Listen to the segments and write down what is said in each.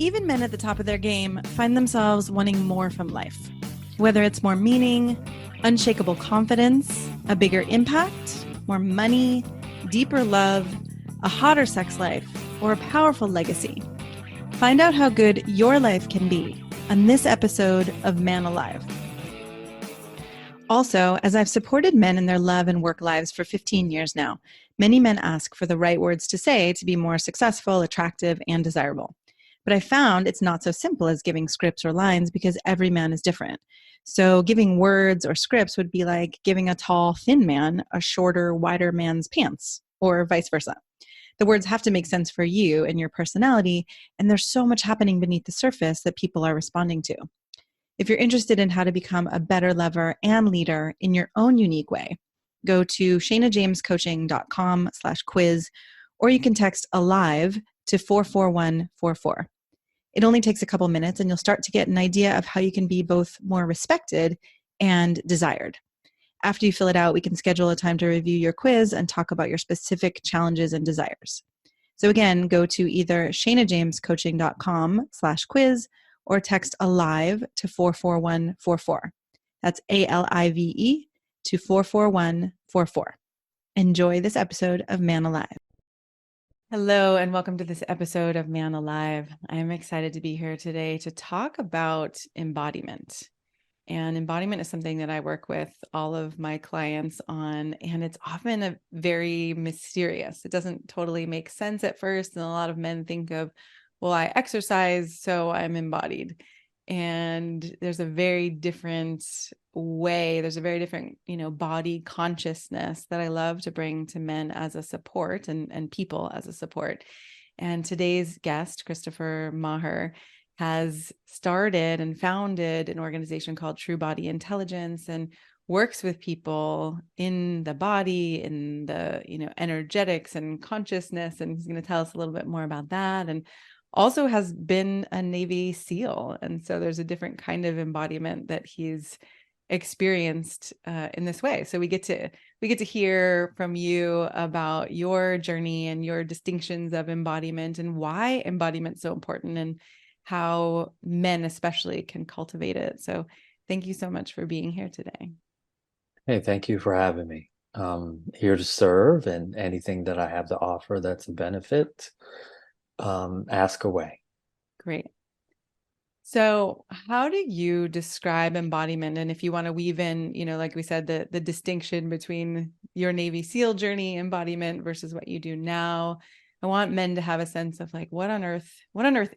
Even men at the top of their game find themselves wanting more from life. Whether it's more meaning, unshakable confidence, a bigger impact, more money, deeper love, a hotter sex life, or a powerful legacy. Find out how good your life can be on this episode of Man Alive. Also, as I've supported men in their love and work lives for 15 years now, many men ask for the right words to say to be more successful, attractive, and desirable. But I found it's not so simple as giving scripts or lines because every man is different. So giving words or scripts would be like giving a tall, thin man a shorter, wider man's pants, or vice versa. The words have to make sense for you and your personality, and there's so much happening beneath the surface that people are responding to. If you're interested in how to become a better lover and leader in your own unique way, go to shanajamescoaching.com/quiz, or you can text ALIVE to 44144. It only takes a couple minutes and you'll start to get an idea of how you can be both more respected and desired. After you fill it out, we can schedule a time to review your quiz and talk about your specific challenges and desires. So again, go to either shanajamescoaching.com/quiz or text ALIVE to 44144. That's ALIVE to 44144. Enjoy this episode of Man Alive. Hello, and welcome to this episode of Man Alive. I am excited to be here today to talk about embodiment. And embodiment is something that I work with all of my clients on, and it's often a very mysterious. It doesn't totally make sense at first, and a lot of men think of, well, I exercise, so I'm embodied. And there's a very different way, there's a very different, body consciousness that I love to bring to men as a support and people as a support. And today's guest, Christopher Maher, has started and founded an organization called True Body Intelligence and works with people in the body, in the, energetics and consciousness. And he's going to tell us a little bit more about that. And also has been a Navy SEAL. And so there's a different kind of embodiment that he's experienced in this way. So we get to hear from you about your journey and your distinctions of embodiment and why embodiment is so important and how men especially can cultivate it. So thank you so much for being here today. Hey, thank you for having me. Here to serve, and anything that I have to offer that's a benefit, ask away. Great. So how do you describe embodiment? And if you want to weave in, like we said, the distinction between your Navy SEAL journey embodiment versus what you do now, I want men to have a sense of like, what on earth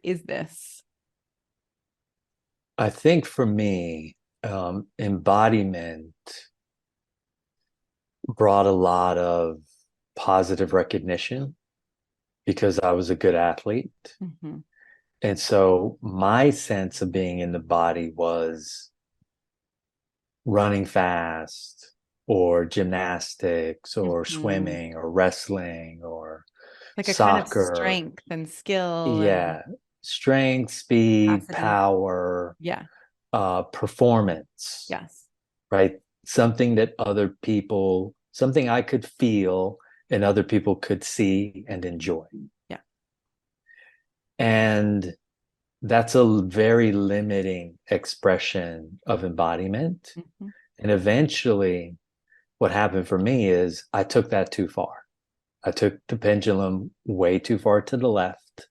is this? I think for me, embodiment brought a lot of positive recognition because I was a good athlete. Mm-hmm. And so my sense of being in the body was running fast or gymnastics or swimming or wrestling or like a kind of soccer. strength and skill. Yeah. Strength, speed, Capacity. power. Yeah. Performance. Yes. Right. Something I could feel and other people could see and enjoy. Yeah. And that's a very limiting expression of embodiment. Mm-hmm. And eventually, what happened for me is I took that too far. I took the pendulum way too far to the left.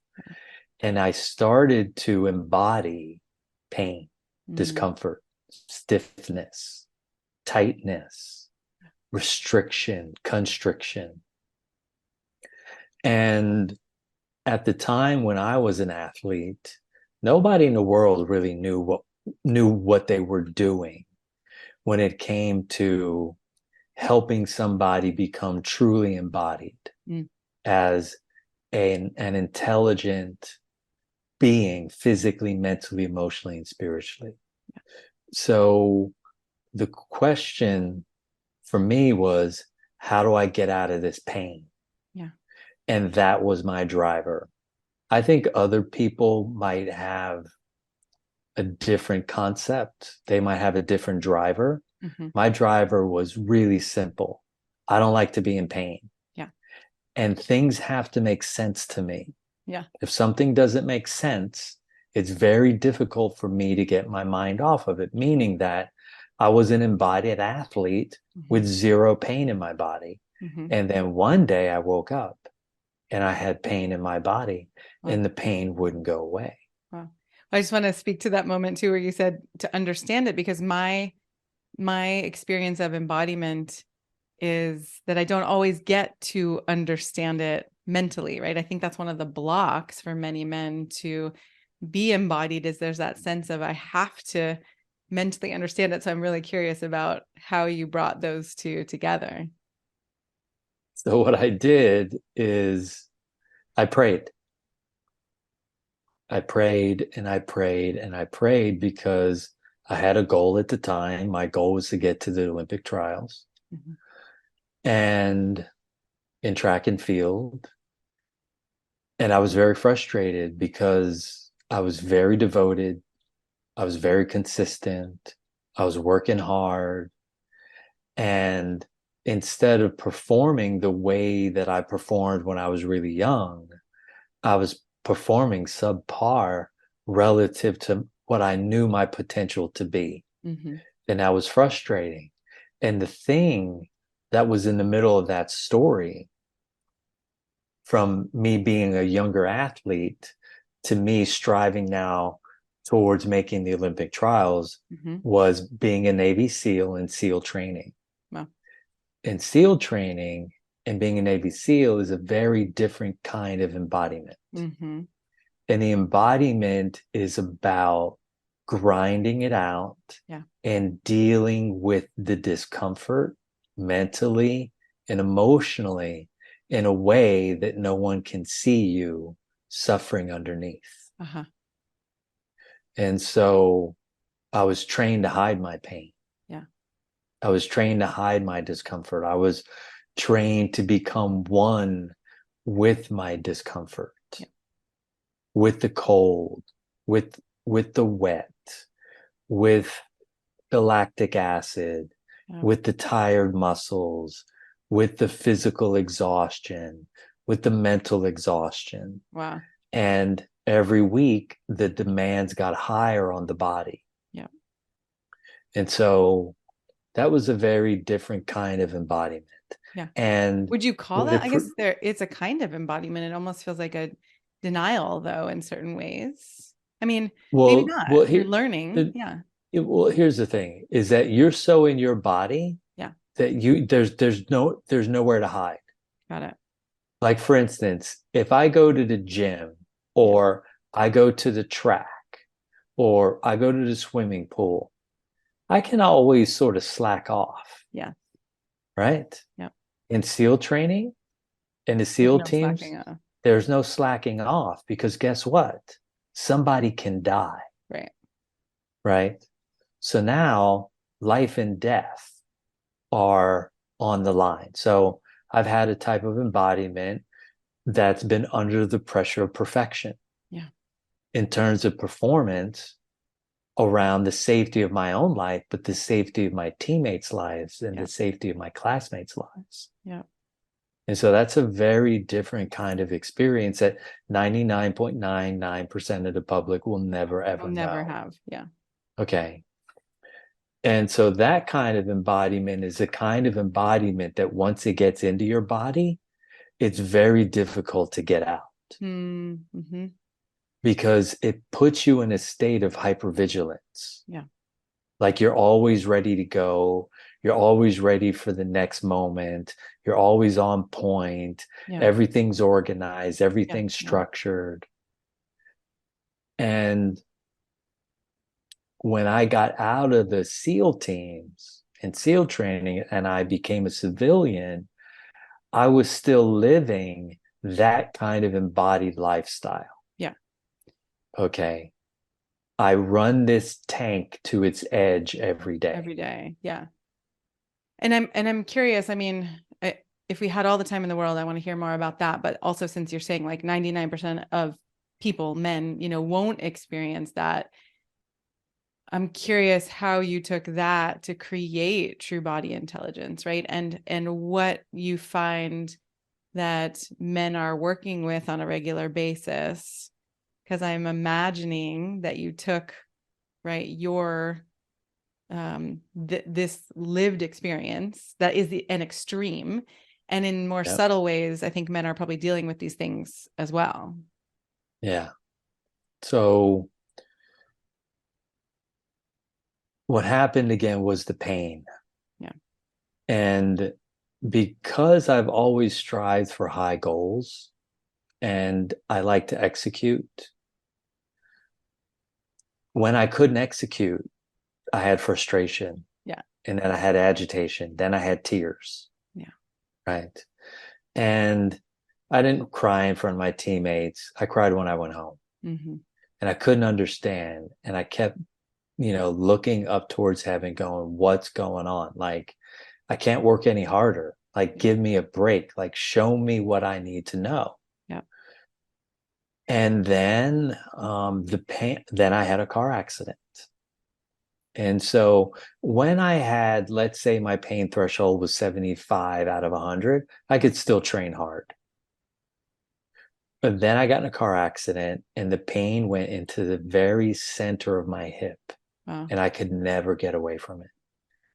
And I started to embody pain, discomfort, stiffness, tightness, restriction, constriction. And at the time when I was an athlete, nobody in the world really knew what they were doing when it came to helping somebody become truly embodied as an intelligent being, physically, mentally, emotionally, and spiritually. Yeah. So the question for me was, how do I get out of this pain? Yeah. And that was my driver. I think other people might have a different concept. They might have a different driver. Mm-hmm. My driver was really simple. I don't like to be in pain. Yeah. And things have to make sense to me. Yeah. If something doesn't make sense, It's very difficult for me to get my mind off of it, meaning that I was an embodied athlete with zero pain in my body. And then one day I woke up and I had pain in my body, and the pain wouldn't go away. Wow. I just want to speak to that moment too, where you said to understand it, because my experience of embodiment is that I don't always get to understand it mentally, right? I think that's one of the blocks for many men to be embodied, is there's that sense of I have to mentally understand it. So I'm really curious about how you brought those two together. So what I did is I prayed. I prayed and I prayed and I prayed because I had a goal at the time. My goal was to get to the Olympic trials and in track and field. And I was very frustrated because I was very devoted. I was very consistent. I was working hard. And instead of performing the way that I performed when I was really young, I was performing subpar relative to what I knew my potential to be. And that was frustrating. And the thing that was in the middle of that story, from me being a younger athlete to me striving now towards making the Olympic trials, was being a Navy SEAL and SEAL training. Wow. And SEAL training and being a Navy SEAL is a very different kind of embodiment. And the embodiment is about grinding it out and dealing with the discomfort mentally and emotionally in a way that no one can see you suffering underneath. And so I was trained to hide my pain. I was trained to hide my discomfort. I was trained to become one with my discomfort, with the cold, with the wet, with the lactic acid, with the tired muscles, with the physical exhaustion, with the mental exhaustion. Wow. And every week the demands got higher on the body. And so that was a very different kind of embodiment. And would you call that, I guess it's a kind of embodiment. It almost feels like a denial though, in certain ways. I mean, maybe not. You're learning. Well, here's the thing, is that you're so in your body that there's nowhere to hide. Got it. Like, for instance, if I go to the gym or I go to the track or I go to the swimming pool, I can always sort of slack off. Right? In SEAL training, in the SEAL teams, there's no slacking off, because guess what? Somebody can die. Right? So now life and death are on the line. So I've had a type of embodiment that's been under the pressure of perfection. In terms of performance around the safety of my own life, but the safety of my teammates' lives and the safety of my classmates' lives. And so that's a very different kind of experience that 99.99% of the public will never, ever never know. have. Okay. And so that kind of embodiment is a kind of embodiment that once it gets into your body, it's very difficult to get out. Because it puts you in a state of hypervigilance. Like you're always ready to go. You're always ready for the next moment. You're always on point. Everything's organized. Everything's structured. And when I got out of the SEAL teams and SEAL training and I became a civilian, I was still living that kind of embodied lifestyle. Okay. I run this tank to its edge every day. And I'm curious. I mean, if we had all the time in the world, I want to hear more about that. But also, since you're saying like 99% of people, men, won't experience that, I'm curious how you took that to create true body intelligence, right? And what you find that men are working with on a regular basis because I'm imagining that you took, right, your this lived experience that is an extreme, and in more subtle ways, I think men are probably dealing with these things as well. Yeah. So what happened again was the pain. Yeah. And because I've always strived for high goals and I like to execute, when I couldn't execute, I had frustration. Yeah. And then I had agitation. Then I had tears. Yeah. Right. And I didn't cry in front of my teammates. I cried when I went home. Mm-hmm. And I couldn't understand. And I kept, looking up towards heaven, going, what's going on? Like, I can't work any harder. Like, give me a break. Like, show me what I need to know. Yeah. And then the pain, then I had a car accident. And so when I had, let's say my pain threshold was 75 out of 100, I could still train hard. But then I got in a car accident and the pain went into the very center of my hip. Wow. And I could never get away from it.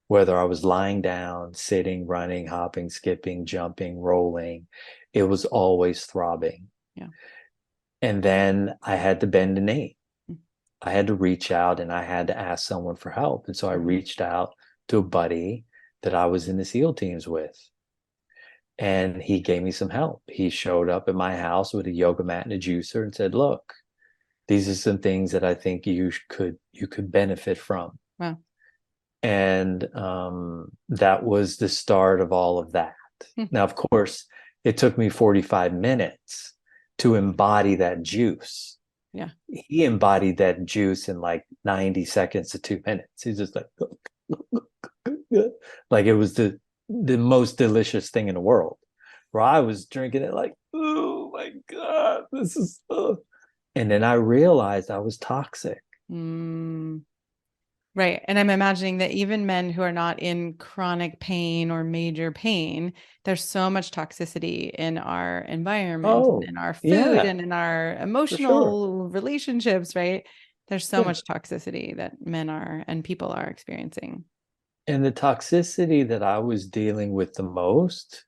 Whether I was lying down, sitting, running, hopping, skipping, jumping, rolling, it was always throbbing. Yeah. And then I had to bend a knee. Mm-hmm. I had to reach out and I had to ask someone for help. And so I reached out to a buddy that I was in the SEAL teams with. And he gave me some help. He showed up at my house with a yoga mat and a juicer and said, look, these are some things that I think you could benefit from. Wow. And that was the start of all of that. Now, of course, it took me 45 minutes to embody that juice. Yeah. He embodied that juice in like 90 seconds to 2 minutes. He's just like it was the most delicious thing in the world. Where I was drinking it like, oh my God, this is. And then I realized I was toxic. Right. And I'm imagining that even men who are not in chronic pain or major pain, there's so much toxicity in our environment and in our food and in our emotional relationships, right? There's so much toxicity that men are and people are experiencing. And the toxicity that I was dealing with the most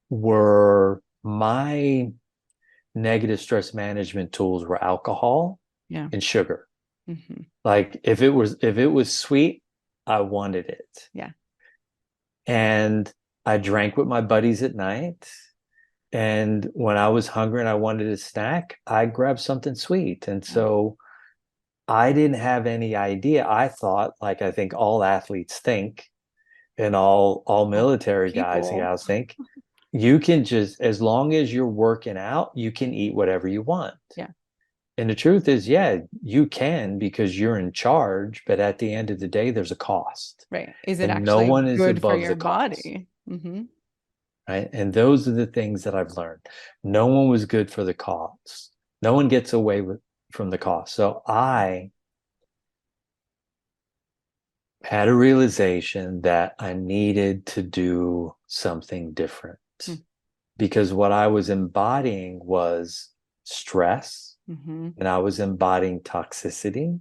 were my negative stress management tools were alcohol and sugar. Mm-hmm. Like if it was sweet, I wanted it. Yeah. And I drank with my buddies at night. And when I was hungry and I wanted a snack, I grabbed something sweet. And so I didn't have any idea. I thought, like I think all athletes think, and all military guys and gals think, you can just, as long as you're working out, you can eat whatever you want. Yeah. And the truth is, yeah, you can because you're in charge, but at the end of the day, there's a cost. Right. Is it and actually no one is good for above your the cost. body? Mm-hmm. Right. And those are the things that I've learned. No one was good for the cost. No one gets away from the cost. So I had a realization that I needed to do something different because what I was embodying was stress and I was embodying toxicity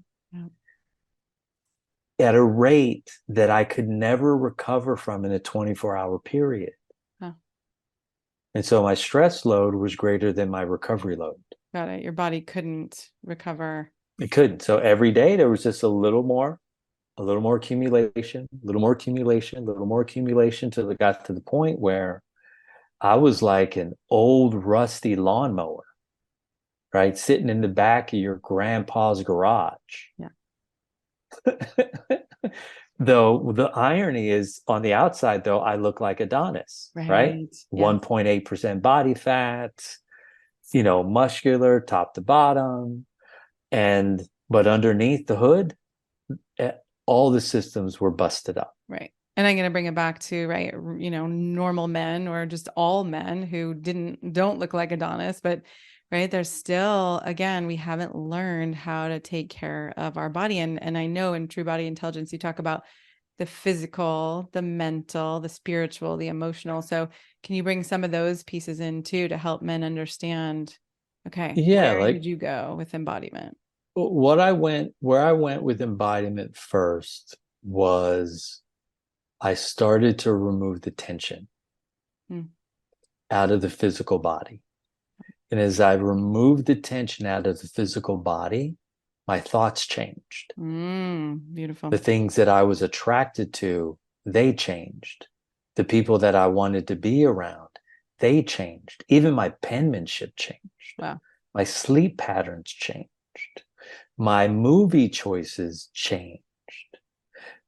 at a rate that I could never recover from in a 24-hour period. And so my stress load was greater than my recovery load. Got it. Your body couldn't recover. It couldn't. So every day there was just a little more accumulation, a little more accumulation, a little more accumulation till it got to the point where I was like an old rusty lawnmower, right? Sitting in the back of your grandpa's garage. Yeah. Though the irony is on the outside, though, I look like Adonis, right? 1.8% body fat, muscular top to bottom. But underneath the hood, all the systems were busted up. Right. And I'm going to bring it back to, right, normal men or just all men who don't look like Adonis, but right, there's still, again, we haven't learned how to take care of our body. And I know in True Body Intelligence, you talk about the physical, the mental, the spiritual, the emotional. So can you bring some of those pieces in too, to help men understand Okay. Yeah, Where like did you go with embodiment? where I went with embodiment first was I started to remove the tension Mm. out of the physical body. And as I removed the tension out of the physical body, my thoughts changed. Beautiful. The things that I was attracted to, they changed. The people that I wanted to be around, they changed. Even my penmanship changed. Wow. My sleep patterns changed. My movie choices changed.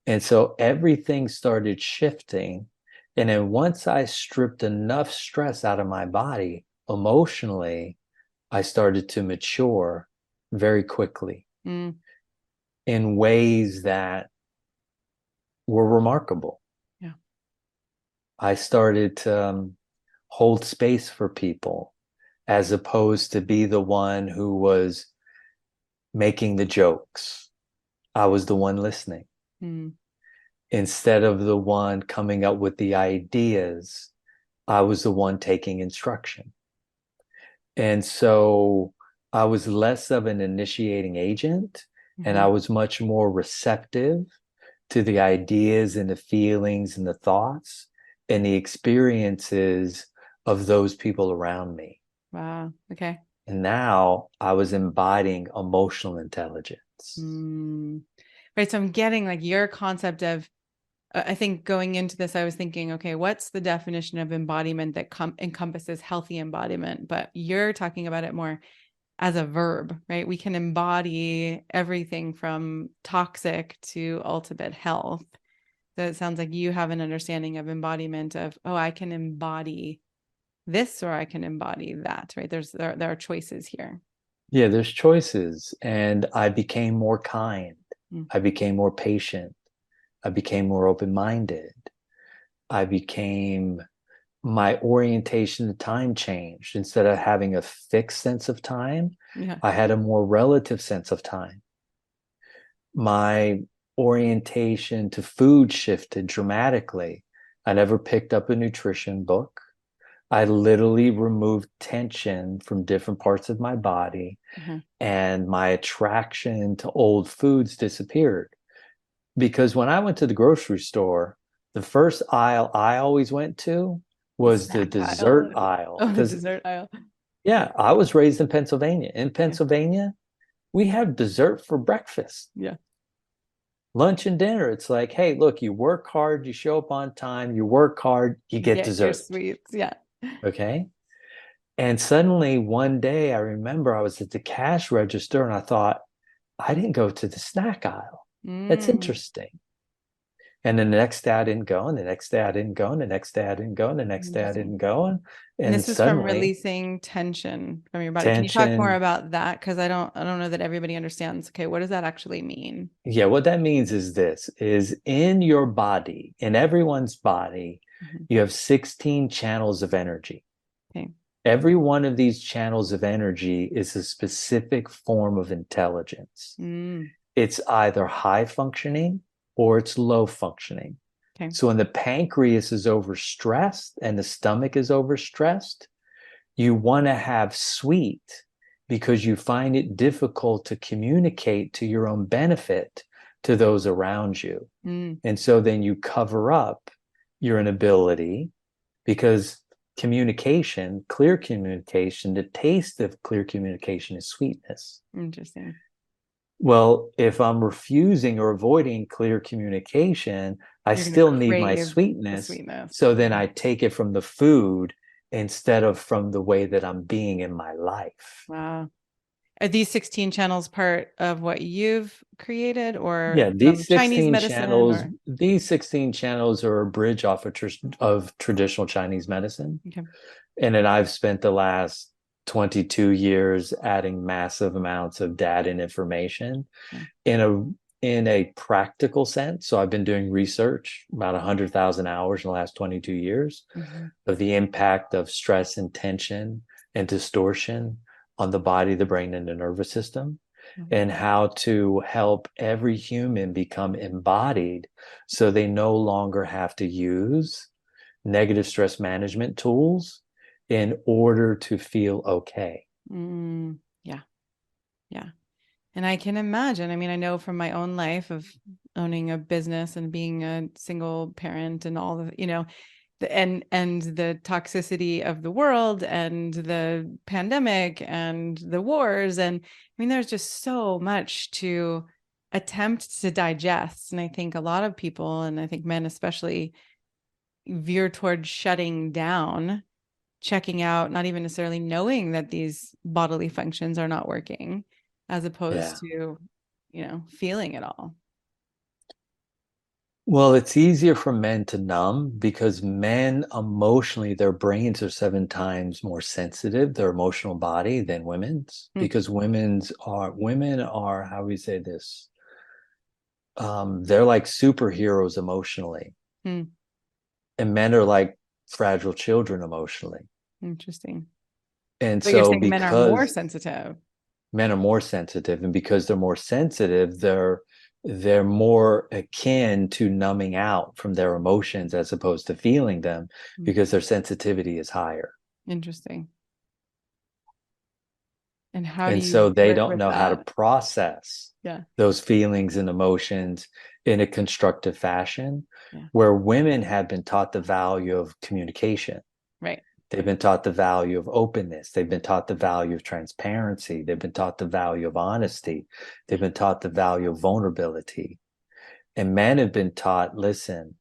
And so everything started shifting. And then once I stripped enough stress out of my body emotionally, I started to mature very quickly Mm. in ways that were remarkable. Yeah. I started to hold space for people as opposed to be the one who was making the jokes. I was the one listening. Mm. Instead of the one coming up with the ideas, I was the one taking instruction. And so I was less of an initiating agent and I Mhm. was much more receptive to the ideas and the feelings and the thoughts and the experiences of those people around me. Wow. Okay. And now I was embodying emotional intelligence. Mm. Right. So I'm getting like your concept of, I think going into this, I was thinking, okay, what's the definition of embodiment that encompasses healthy embodiment? But you're talking about it more as a verb, right? We can embody everything from toxic to ultimate health. So it sounds like you have an understanding of embodiment of, oh, I can embody this or I can embody that, right? There are choices here. Yeah, there's choices. And I became more kind. Mm. I became more patient. I became more open-minded. I became, my orientation to time changed. Instead of having a fixed sense of time, Yeah. I had a more relative sense of time. My orientation to food shifted dramatically. I never picked up a nutrition book. I literally removed tension from different parts of my body, Uh-huh. and my attraction to old foods disappeared. Because when I went to the grocery store, the first aisle I always went to The was the snack dessert aisle. aisle. Oh, the Because, dessert aisle. yeah, I was raised in Pennsylvania. In Yeah. Pennsylvania, we have dessert for breakfast, Yeah. lunch, and dinner. It's like, hey, look, you work hard, you show up on time, you work hard, you get Get your dessert. sweets. Yeah. Okay. And suddenly one day I remember I was at the cash register and I thought, I didn't go to the snack aisle. That's Mm. interesting. And then the next day I didn't go, and the next day I didn't go, and the next day I didn't go, and the next day I Interesting. didn't go. And And this is from suddenly releasing tension from your body. Can you talk more tension. about that? Because I don't know that everybody understands. Okay, what does that actually mean? Yeah, what that means is this is in your body, in everyone's body, Mhm. you have 16 channels of energy. Okay. Every one of these channels of energy is a specific form of intelligence. Mm. It's either high functioning or it's low functioning. Okay. So when the pancreas is overstressed and the stomach is overstressed, you want to have sweet because you find it difficult to communicate to your own benefit to those around you. Mm. And so then you cover up your inability because communication, clear communication, the taste of clear communication is sweetness. Interesting. Well, if I'm refusing or avoiding clear communication, I You're going to still need my crave the sweetness. sweetness. So then Yeah. I take it from the food instead of from the way that I'm being in my life. Wow. Are these 16 channels part of what you've created or Yeah, from Chinese medicine or? these 16 channels are a bridge off of traditional Chinese medicine. Okay. And then I've spent the last 22 years adding massive amounts of data and information Yeah. in a practical sense. So I've been doing research about 100,000 hours in the last 22 years Mhm. of the impact of stress and tension and distortion on the body, the brain, and the nervous system, Mhm. and how to help every human become embodied so they no longer have to use negative stress management tools in order to feel okay. Yeah. Yeah. And I can imagine, I mean, I know from my own life of owning a business and being a single parent and all the, and the toxicity of the world and the pandemic and the wars. And I mean, there's just so much to attempt to digest. And I think a lot of people, and I think men especially, veer towards shutting down, checking out, not even necessarily knowing that these bodily functions are not working, as Yeah. opposed to, feeling it all. Well, it's easier for men to numb because men emotionally, their brains are 7 times more sensitive, their emotional body than women's, Mm, because women are, how we say this? They're like superheroes emotionally, mm, and men are like fragile children emotionally. interesting. And But you're so saying men are more because sensitive. men are more sensitive, and because they're more sensitive, they're more akin to numbing out from their emotions as opposed to feeling them Mm, because their sensitivity is higher. interesting. And how do And you so they live don't with know how to that? process Yeah. those feelings and emotions in a constructive fashion, Yeah. where women have been taught the value of communication. Right. They've been taught the value of openness. They've been taught the value of transparency. They've been taught the value of honesty. They've been taught the value of vulnerability. And men have been taught, listen,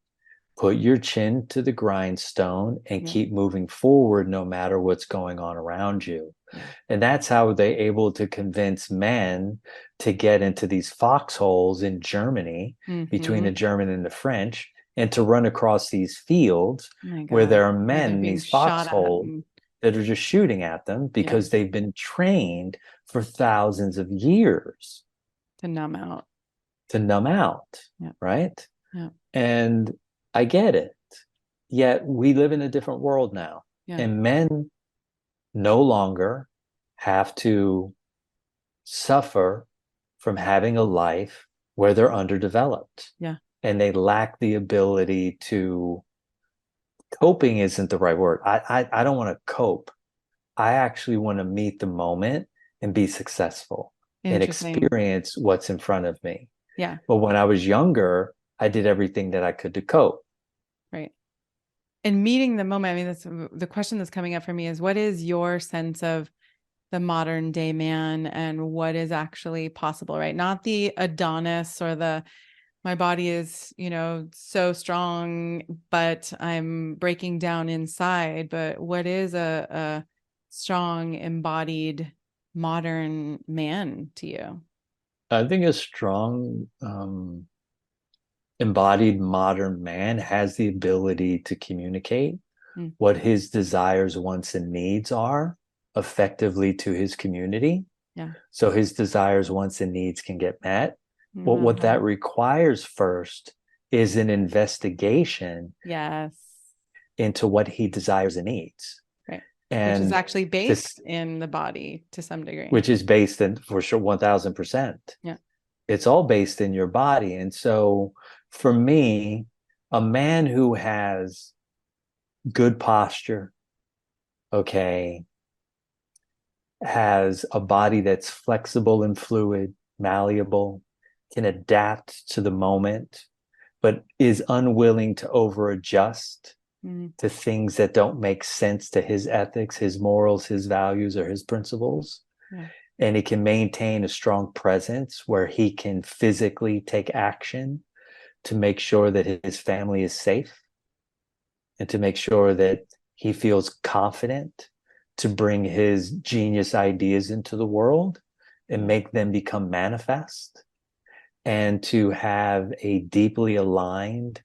put your chin to the grindstone and Yeah. keep moving forward no matter what's going on around you. Yeah. And that's how they're able to convince men to get into these foxholes in Germany, between Mm-hmm. the German and the French, and to run across these fields Oh my where God. there are Where men they're in being these shot at. foxholes that are just shooting at them Yeah. because they've been trained for thousands of years To numb out. to numb out, Yeah. right? Yeah. And I get it. Yet we live in a different world now, Yeah. and men no longer have to suffer from having a life where they're underdeveloped Yeah. and they lack the ability to coping isn't the right word. I don't want to cope. I actually want to meet the moment and be successful and Interesting. experience what's in front of me. Yeah. But when I was younger, I did everything that I could to cope. Right. And meeting the moment, I mean, that's the question that's coming up for me is what is your sense of the modern day man and what is actually possible, right? Not the Adonis or the my body is, so strong, but I'm breaking down inside. But what is a strong, embodied, modern man to you? I think a strong, embodied modern man has the ability to communicate Mm, what his desires, wants, and needs are effectively to his community. yeah. So his desires, wants, and needs can get met. But what Uh-huh. that requires first is an investigation Yes. into what he desires and needs. Right. Which is And actually based this, in the body to some degree. which is based in, for sure, 1000%. Yeah. It's all based in your body. And so for me, a man who has good posture, okay, has a body that's flexible and fluid, malleable, can adapt to the moment, but is unwilling to over adjust Mm, to things that don't make sense to his ethics, his morals, his values, or his principles. yeah. And he can maintain a strong presence where he can physically take action to make sure that his family is safe and to make sure that he feels confident to bring his genius ideas into the world and Yeah. make them become manifest, and to have a deeply aligned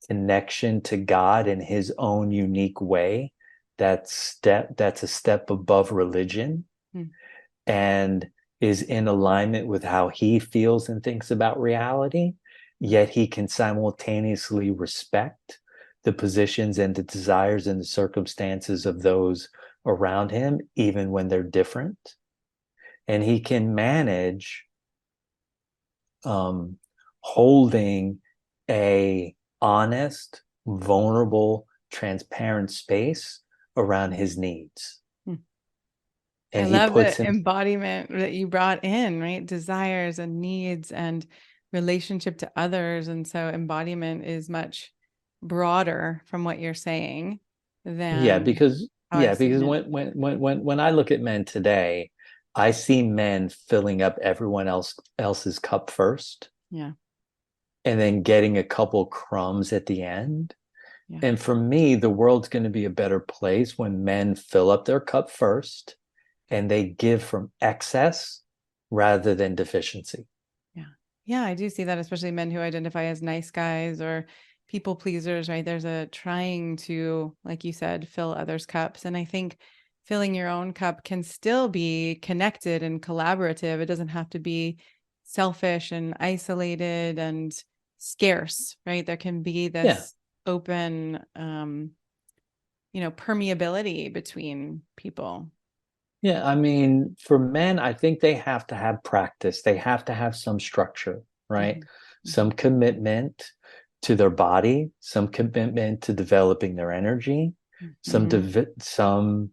connection to God in his own unique way that's a step above religion Mm, and is in alignment with how he feels and thinks about reality, yeah. yet he can simultaneously respect the positions and the desires and the circumstances of those around him, even when they're different. And he can manage um, holding a honest, vulnerable, transparent space around his needs. Mm, I and he love puts the him. embodiment that you brought in, right? Desires and needs and relationship to others. And so embodiment is much broader from what you're saying Yeah, than because how I've seen it. when I look at men today, I see men filling up everyone else's cup first Yeah. and then getting a couple crumbs at the end. Yeah. And for me, the world's going to be a better place when men fill up their cup first and they give from excess rather than deficiency. Yeah. Yeah, I do see that, especially men who identify as nice guys or people pleasers, right? There's a trying to, like you said, fill others' cups. And I think filling your own cup can still be connected and collaborative. It doesn't have to be selfish and isolated and scarce, right? There can be Yeah. this open, permeability between people. Yeah. I mean, for men, I think they have to have practice. They have to have some structure, right? Mhm. Some commitment to their body, some commitment to developing their energy, Mhm. some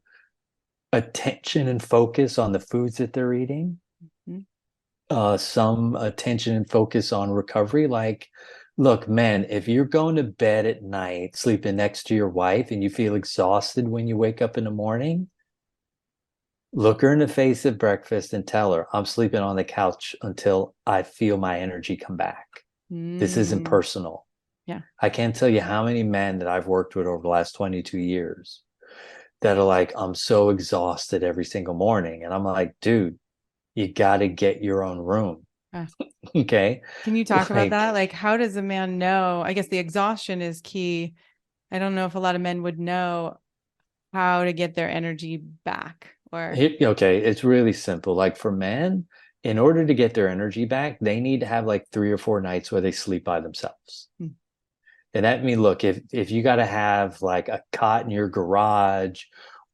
attention and focus on the foods that they're eating, Mhm. some attention and focus on recovery. Like, look, man, if you're going to bed at night, sleeping next to your wife, and you feel exhausted when you wake up in the morning, look her in the face at breakfast and tell her, I'm sleeping on the couch until I feel my energy come back. This isn't Mm. personal. Yeah. I can't tell you how many men that I've worked with over the last 22 years that are like, I'm so exhausted every single morning. And I'm like, dude, you got to get your own room. Uh, Okay. Can you talk about that? Like, Like, how does a man know? I guess the exhaustion is key. I don't know if a lot of men would know how to get their energy back or, okay, it's really simple. Like for men, in order to get their energy back, they need to have like 3 or 4 nights where they sleep by themselves. Hmm. And that means, look, if you got to have like a cot in your garage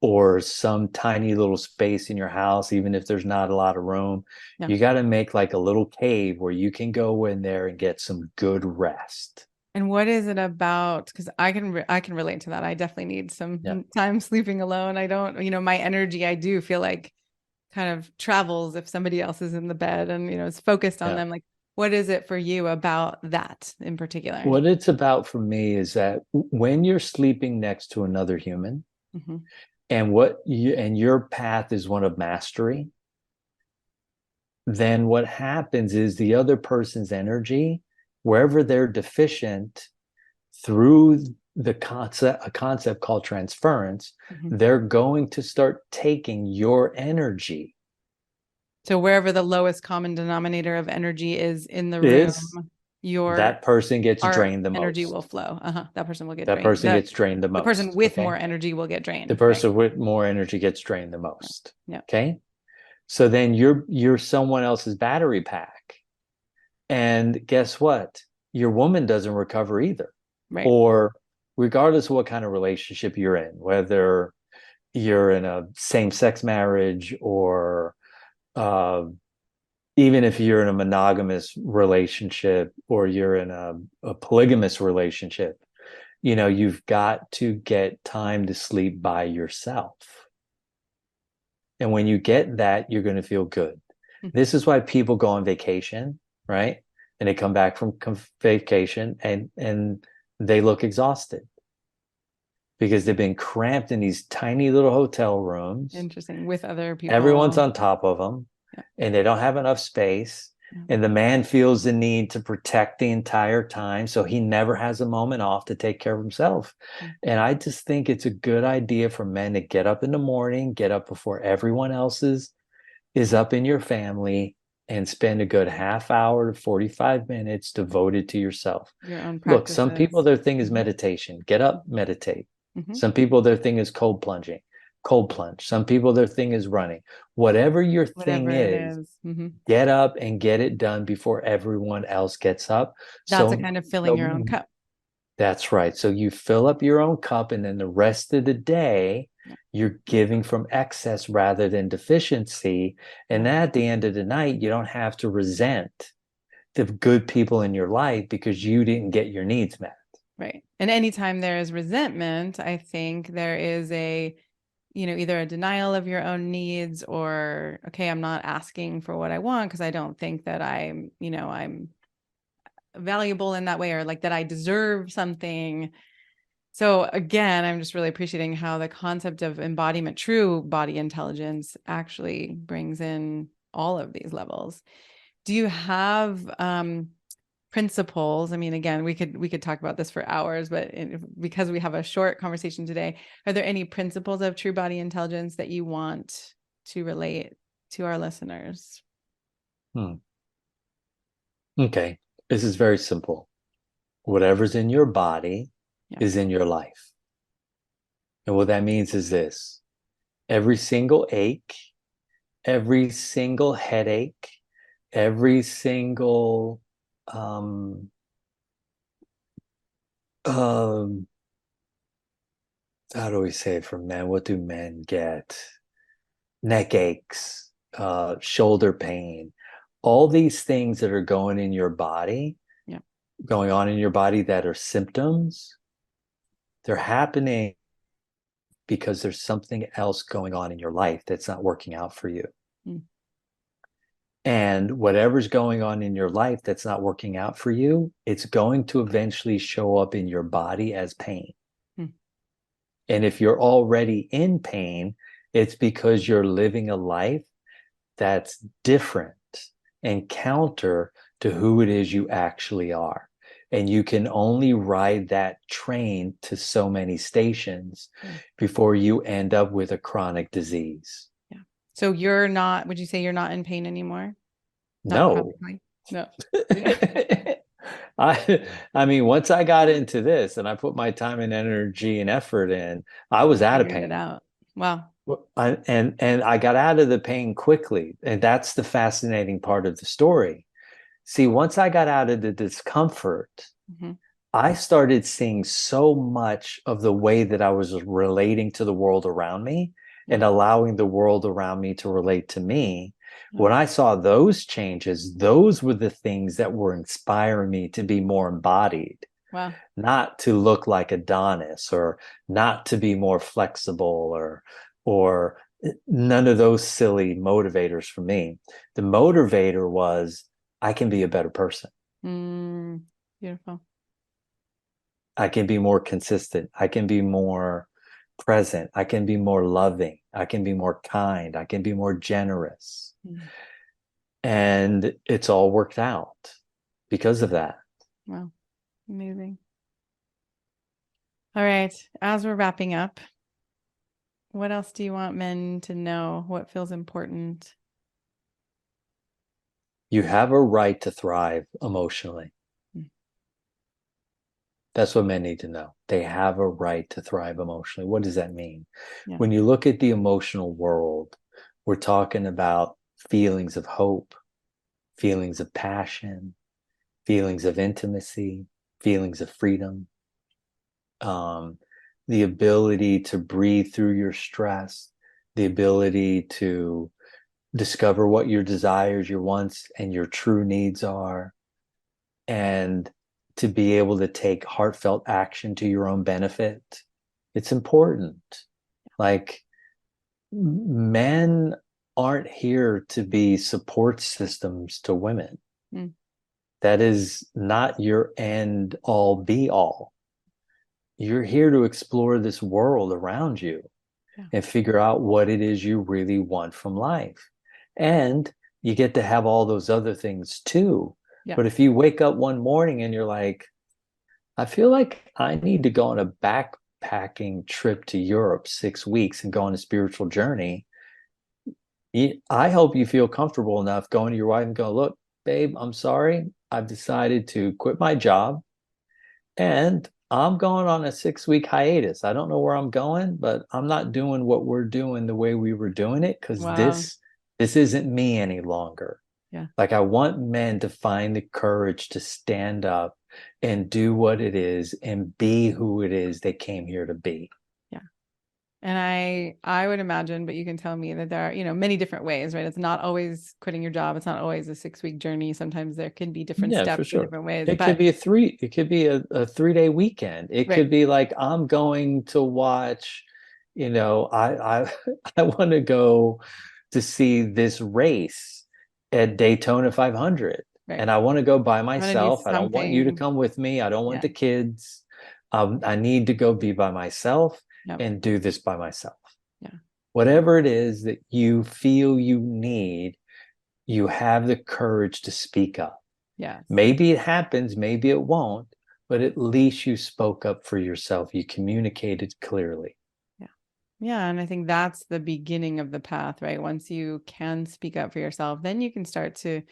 or some tiny little space in your house, even if there's not a lot of room, yeah. you got to make like a little cave where you can go in there and get some good rest. And what is it about? Because I can relate to that. I definitely need Yeah. some time sleeping alone. I don't, my energy, I do feel like kind of travels if somebody else is in the bed and, is focused on Yeah. them. Like, what is it for you about that in particular? What it's about for me is that when you're sleeping next to another human Hmm. and your path is one of mastery, then what happens is the other person's energy, wherever they're deficient, through a concept called transference, Hmm. they're going to start taking your energy. So wherever the lowest common denominator of energy is in the Is room, your that person gets our drained the energy most. will flow. That person will get That drained. person The gets drained the the person most. with more Okay. energy will get The drained, right? person with more energy gets drained the Yeah. most. Yeah. Okay. So then you're someone else's battery pack. And guess what? Your woman doesn't recover either. Right. Or regardless of what kind of relationship you're in, whether you're in a same-sex marriage or uh, even if you're in a monogamous relationship or you're in a polygamous relationship, you've got to get time to sleep by yourself. And when you get that, you're going to feel good. Mhm. This is why people go on vacation, right? And they come back from vacation and they look exhausted because they've been cramped in these tiny little hotel rooms. Interesting. With other Everyone's people. on top of them Yeah. and they don't have enough space. Yeah. And the man feels the need to protect the entire time. So he never has a moment off to take care of himself. Yeah. And I just think it's a good idea for men to get up in the morning, get up before everyone else is up in your family and spend a good half hour to 45 minutes devoted to yourself. Your own Look, some people, practices. their thing is Hmm. meditation. Get up, meditate. Hmm. Some people, their thing is cold plunge. Some people, their thing is running. Whatever your Whatever thing it is, is. Hmm. get up and get it done before everyone else gets up. That's a So, kind of filling your own so cup. that's right. So you fill up your own cup, and then the rest of the day, Yeah. you're giving from excess rather than deficiency. And Yeah. then at the end of the night, you don't have to resent the good people in your life because you didn't get your needs met. Right. And anytime there is resentment, I think there is a either a denial of your own needs, or, okay, I'm not asking for what I want because I don't think that I'm valuable in that way, or like that I deserve something. So again, I'm just really appreciating how the concept of embodiment, true body intelligence, actually brings in all of these levels. Do you have principles? I mean, again, we could talk about this for hours, but because we have a short conversation today, are there any principles of true body intelligence that you want to relate to our listeners? Okay. This is very simple. Whatever's in your body Yeah. is in your life. And what that means is this: every single ache, every single headache, every single um how do we say it for men? What do men get? Neck aches, shoulder pain, all these things that are going in your body, Yeah. going on in your body that are symptoms, they're happening because there's something else going on in your life that's not working out for you. Mm. And whatever's going on in your life that's not working out for you, it's going to eventually show up in your body as pain. Mm. And if you're already in pain, it's because you're living a life that's different and counter to who it is you actually are. And you can only ride that train to so many stations before you end up with a chronic disease. Yeah. So would you say you're not in pain anymore? Not No. chronically? No. I mean, once I got into this and I put my time and energy and effort in, I was out of Figured it pain. out. Wow. And I got out of the pain quickly. And that's the fascinating part of the story. See, once I got out of the discomfort, Mm-hmm. I started seeing so much of the way that I was relating to the world around me and allowing the world around me to relate to me. When I saw those changes, those were the things that were inspiring me to be more embodied. Wow. Not to look like Adonis, or not to be more flexible, or none of those silly motivators for me. The motivator was, I can be a better person. Beautiful. I can be more consistent. I can be more present. I can be more loving. I can be more kind. I can be more generous. Mm. And it's all worked out because of that. Wow. Amazing. All right. As we're wrapping up, what else do you want men to know? What feels important? You have a right to thrive emotionally. Mm. That's what men need to know. They have a right to thrive emotionally. What does that mean? Yeah. When you look at the emotional world, we're talking about feelings of hope, feelings of passion, feelings of intimacy, feelings of freedom, the ability to breathe through your stress, the ability to discover what your desires, your wants, and your true needs are, and to be able to take heartfelt action to your own benefit. It's important. Like, men aren't here to be support systems to women. Mm. That is not your end all be all. You're here to explore this world around you and figure out what it is you really want from life. And you get to have all those other things too. Yeah. But if you wake up one morning and you're like, I feel like I need to go on a backpacking trip to Europe 6 weeks and go on a spiritual journey, I hope you feel comfortable enough going to your wife and go, look, babe, I'm sorry. I've decided to quit my job and I'm going on a 6 week hiatus. I don't know where I'm going, but I'm not doing what we're doing the way we were doing it, because Wow. this isn't me any longer. Yeah. Like, I want men to find the courage to stand up and do what it is and be who it is they came here to be. Yeah. And I would imagine, but you can tell me, that there are, many different ways, right? It's not always quitting your job. It's not always a 6 week journey. Sometimes there can be different Yeah, for steps in sure. different ways. It could But be a 3-day weekend. It right. could be like, I'm going to watch, I I want to go to see this race at Daytona 500, Right. and I want to go by I want to do myself. I don't want you to something. come with me. I don't want Yeah. the kids. I need to go be by myself Yep. and do this by myself. Yeah. Whatever it is that you feel you need, you have the courage to speak up. Yes. Maybe it happens, maybe it won't, but at least you spoke up for yourself. You communicated clearly. Yeah. Yeah. And I think that's the beginning of the path, right? Once you can speak up for yourself, then you can start to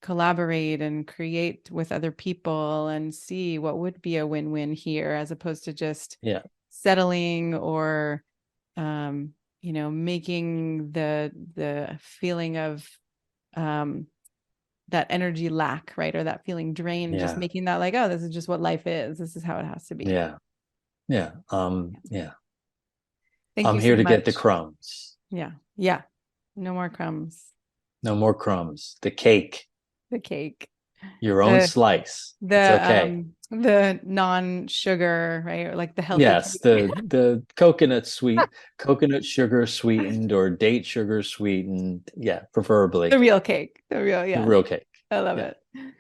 collaborate and create with other people and see what would be a win-win here, as opposed to just Yeah. settling or making the feeling of that energy lack, right? Or that feeling drained, just Yeah. making that like, oh, this is just what life is. This is how it has to be. Yeah. Yeah. Yeah. Thank I'm you so here to get the much. crumbs. Yeah. Yeah. No more crumbs. No more crumbs. The cake, The cake. your own The slice. It's the okay. the non-sugar, right? Or like the healthy Yes, cake. the coconut sugar sweetened or date sugar sweetened. Yeah, The preferably real cake. The real, the yeah. real cake. I love Yeah. it.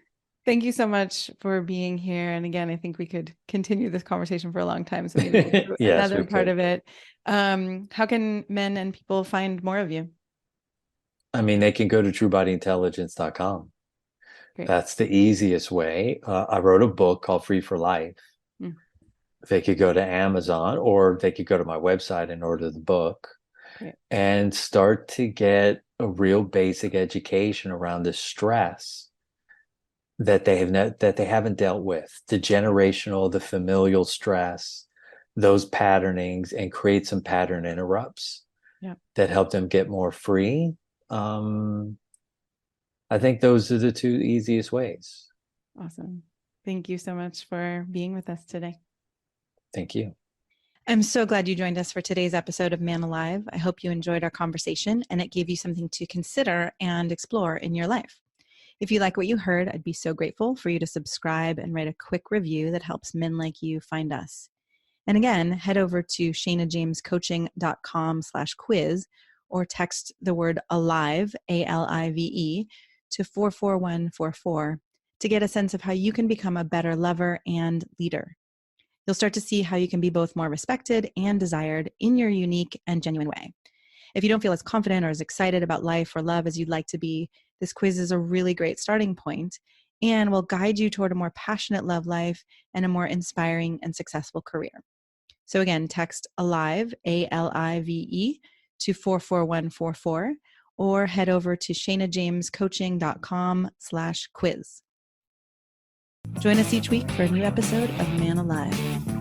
Thank you so much for being here. And again, I think we could continue this conversation for a long time. So maybe we'll do Yes, another we part could. of it. How can men and people find more of you? I mean, they can go to truebodyintelligence.com. Great. That's the easiest way. I wrote a book called Free for Life. Mm, They could go to Amazon or they could go to my website and order the book great. and start to get a real basic education around the stress that that they haven't dealt with, the generational, the familial stress, those patternings, and create some pattern interrupts Yeah. that help them get more free. Um, I think those are the two easiest ways. Awesome. Thank you so much for being with us today. Thank you. I'm so glad you joined us for today's episode of Man Alive. I hope you enjoyed our conversation and it gave you something to consider and explore in your life. If you like what you heard, I'd be so grateful for you to subscribe and write a quick review that helps men like you find us. And again, head over to shanajamescoaching.com/quiz or text the word ALIVE, ALIVE, to 44144 to get a sense of how you can become a better lover and leader. You'll start to see how you can be both more respected and desired in your unique and genuine way. If you don't feel as confident or as excited about life or love as you'd like to be, this quiz is a really great starting point and will guide you toward a more passionate love life and a more inspiring and successful career. So again, text ALIVE, ALIVE, to 44144 or head over to shanajamescoaching.com/quiz. Join us each week for a new episode of Man Alive.